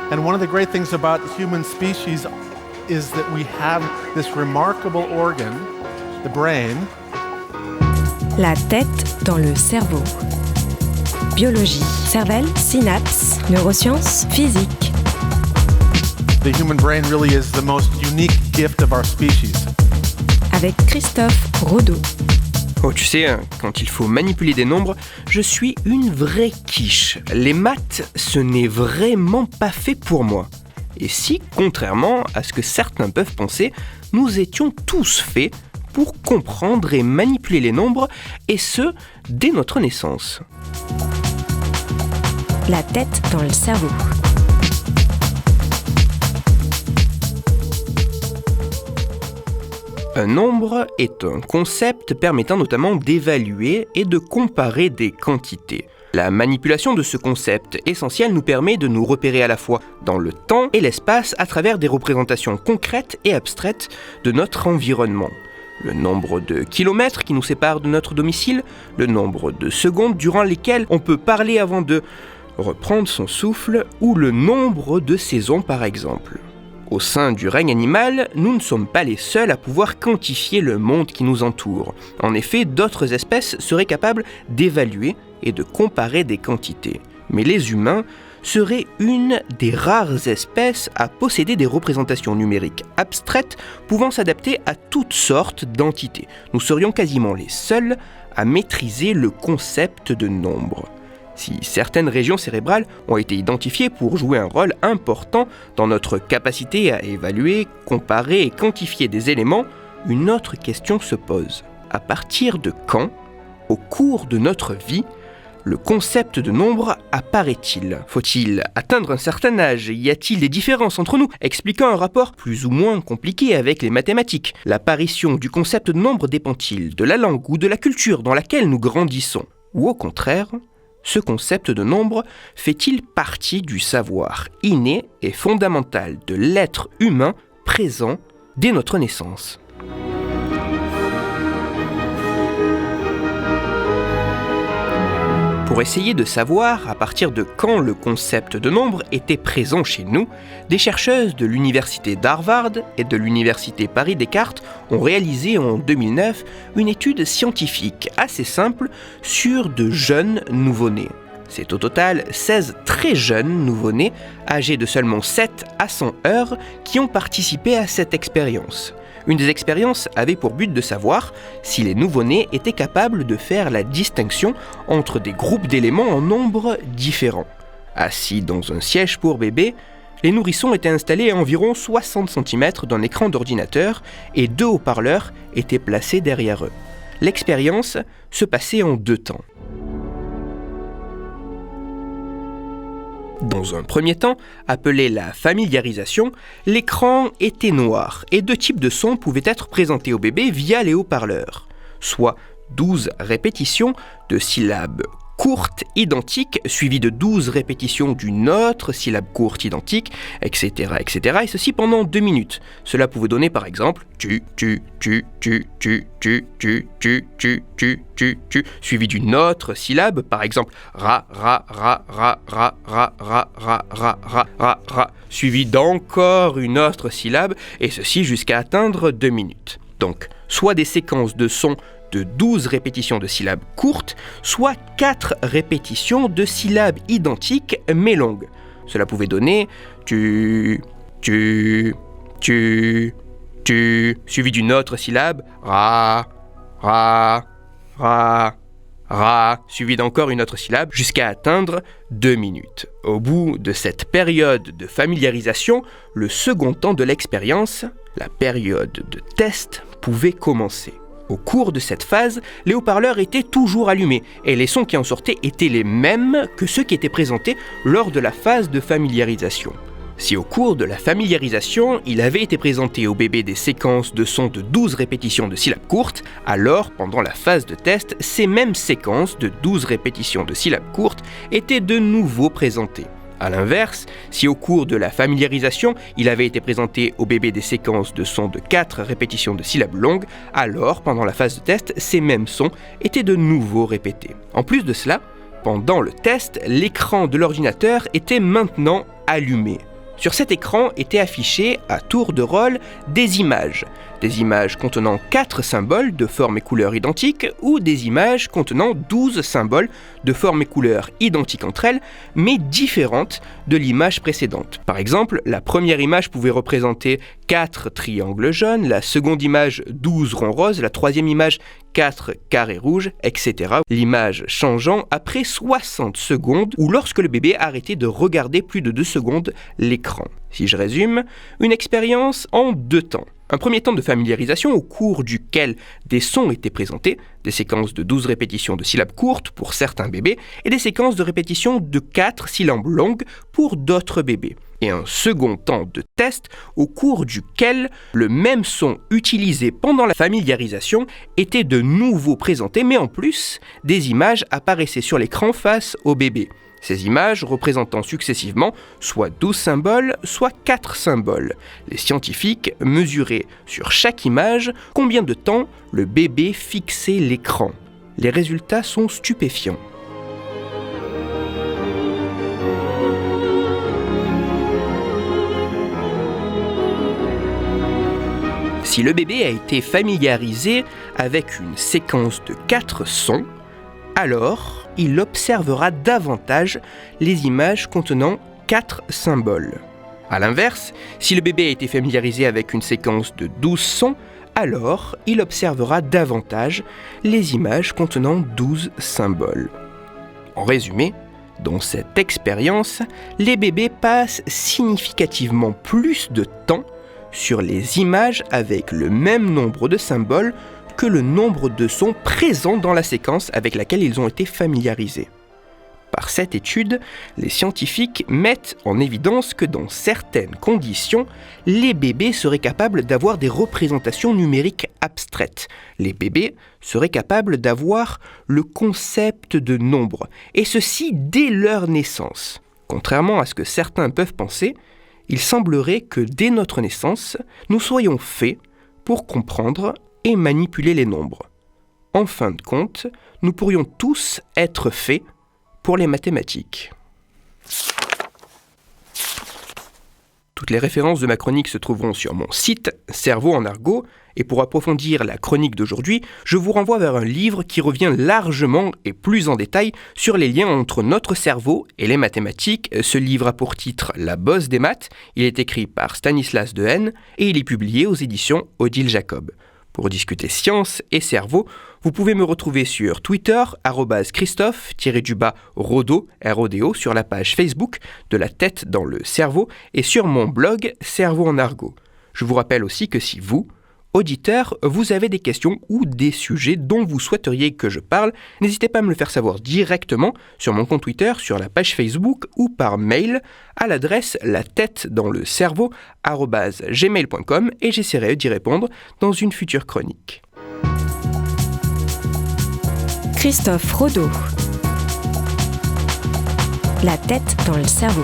And one of the great things about human species is that we have this remarkable organ, the brain. La tête dans le cerveau. Biologie, cervelle, synapses, neurosciences, physique. The human brain really is the most unique gift of our species. Avec Christophe Rodeau. Oh, tu sais, quand il faut manipuler des nombres, je suis une vraie quiche. Les maths, ce n'est vraiment pas fait pour moi. Et si, contrairement à ce que certains peuvent penser, nous étions tous faits pour comprendre et manipuler les nombres, et ce, dès notre naissance. La tête dans le cerveau. Un nombre est un concept permettant notamment d'évaluer et de comparer des quantités. La manipulation de ce concept essentiel nous permet de nous repérer à la fois dans le temps et l'espace à travers des représentations concrètes et abstraites de notre environnement. Le nombre de kilomètres qui nous séparent de notre domicile, le nombre de secondes durant lesquelles on peut parler avant de reprendre son souffle, ou le nombre de saisons par exemple. Au sein du règne animal, nous ne sommes pas les seuls à pouvoir quantifier le monde qui nous entoure. En effet, d'autres espèces seraient capables d'évaluer et de comparer des quantités. Mais les humains seraient une des rares espèces à posséder des représentations numériques abstraites pouvant s'adapter à toutes sortes d'entités. Nous serions quasiment les seuls à maîtriser le concept de nombre. Si certaines régions cérébrales ont été identifiées pour jouer un rôle important dans notre capacité à évaluer, comparer et quantifier des éléments, une autre question se pose. À partir de quand, au cours de notre vie, le concept de nombre apparaît-il ? Faut-il atteindre un certain âge ? Y a-t-il des différences entre nous, expliquant un rapport plus ou moins compliqué avec les mathématiques ? L'apparition du concept de nombre dépend-il de la langue ou de la culture dans laquelle nous grandissons ? Ou au contraire, ce concept de nombre fait-il partie du savoir inné et fondamental de l'être humain présent dès notre naissance ? Pour essayer de savoir à partir de quand le concept de nombre était présent chez nous, des chercheuses de l'université d'Harvard et de l'université Paris-Descartes ont réalisé en 2009 une étude scientifique assez simple sur de jeunes nouveau-nés. C'est au total 16 très jeunes nouveau-nés, âgés de seulement 7 à 100 heures, qui ont participé à cette expérience. Une des expériences avait pour but de savoir si les nouveau-nés étaient capables de faire la distinction entre des groupes d'éléments en nombre différents. Assis dans un siège pour bébé, les nourrissons étaient installés à environ 60 cm d'un écran d'ordinateur et 2 haut-parleurs étaient placés derrière eux. L'expérience se passait en 2 temps. Dans un premier temps, appelé la familiarisation, l'écran était noir et 2 types de sons pouvaient être présentés au bébé via les haut-parleurs, soit 12 répétitions de syllabes courtes identiques suivies de 12 répétitions d'une autre syllabe courte identique, etc., et ceci pendant 2 minutes. Cela pouvait donner par exemple tu, suivi d'une autre syllabe, par exemple ra, suivi d'encore une autre syllabe, et ceci jusqu'à atteindre 2 minutes. Donc, soit des séquences de sons de 12 répétitions de syllabes courtes, soit 4 répétitions de syllabes identiques mais longues. Cela pouvait donner tu, suivi d'une autre syllabe, ra, suivi d'encore une autre syllabe, jusqu'à atteindre 2 minutes. Au bout de cette période de familiarisation, le second temps de l'expérience, la période de test, pouvait commencer. Au cours de cette phase, les haut-parleurs étaient toujours allumés et les sons qui en sortaient étaient les mêmes que ceux qui étaient présentés lors de la phase de familiarisation. Si au cours de la familiarisation, il avait été présenté au bébé des séquences de sons de 12 répétitions de syllabes courtes, alors pendant la phase de test, ces mêmes séquences de 12 répétitions de syllabes courtes étaient de nouveau présentées. A l'inverse, si au cours de la familiarisation, il avait été présenté au bébé des séquences de sons de 4 répétitions de syllabes longues, alors, pendant la phase de test, ces mêmes sons étaient de nouveau répétés. En plus de cela, pendant le test, l'écran de l'ordinateur était maintenant allumé. Sur cet écran étaient affichées à tour de rôle des images contenant 4 symboles de forme et couleur identiques ou des images contenant 12 symboles de forme et couleur identiques entre elles, mais différentes de l'image précédente. Par exemple, la première image pouvait représenter 4 triangles jaunes, la seconde image 12 ronds roses, la troisième image 4 carrés rouges, etc. L'image changeant après 60 secondes ou lorsque le bébé arrêtait de regarder plus de 2 secondes l'écran. Si je résume, une expérience en 2 temps. Un premier temps de familiarisation au cours duquel des sons étaient présentés, des séquences de 12 répétitions de syllabes courtes pour certains bébés et des séquences de répétitions de 4 syllabes longues pour d'autres bébés. Et un second temps de test au cours duquel le même son utilisé pendant la familiarisation était de nouveau présenté, mais en plus, des images apparaissaient sur l'écran face au bébé. Ces images représentant successivement soit 12 symboles, soit 4 symboles. Les scientifiques mesuraient sur chaque image combien de temps le bébé fixait l'écran. Les résultats sont stupéfiants. Si le bébé a été familiarisé avec une séquence de 4 sons, alors il observera davantage les images contenant 4 symboles. A l'inverse, si le bébé a été familiarisé avec une séquence de 12 sons, alors il observera davantage les images contenant 12 symboles. En résumé, dans cette expérience, les bébés passent significativement plus de temps sur les images avec le même nombre de symboles que le nombre de sons présents dans la séquence avec laquelle ils ont été familiarisés. Par cette étude, les scientifiques mettent en évidence que dans certaines conditions, les bébés seraient capables d'avoir des représentations numériques abstraites. Les bébés seraient capables d'avoir le concept de nombre, et ceci dès leur naissance. Contrairement à ce que certains peuvent penser, il semblerait que dès notre naissance, nous soyons faits pour comprendre et manipuler les nombres. En fin de compte, nous pourrions tous être faits pour les mathématiques. Toutes les références de ma chronique se trouveront sur mon site Cerveau en argot, et pour approfondir la chronique d'aujourd'hui, je vous renvoie vers un livre qui revient largement et plus en détail sur les liens entre notre cerveau et les mathématiques. Ce livre a pour titre La bosse des maths, il est écrit par Stanislas Dehaene et il est publié aux éditions Odile Jacob. Pour discuter science et cerveau, vous pouvez me retrouver sur Twitter, @Christophe_Rodo, R-O-D-O, sur la page Facebook de La tête dans le cerveau et sur mon blog Cerveau en argot. Je vous rappelle aussi que si vous, auditeurs, vous avez des questions ou des sujets dont vous souhaiteriez que je parle, n'hésitez pas à me le faire savoir directement sur mon compte Twitter, sur la page Facebook ou par mail à l'adresse latettedanslecerveau@gmail.com et j'essaierai d'y répondre dans une future chronique. Christophe Rodo. La tête dans le cerveau.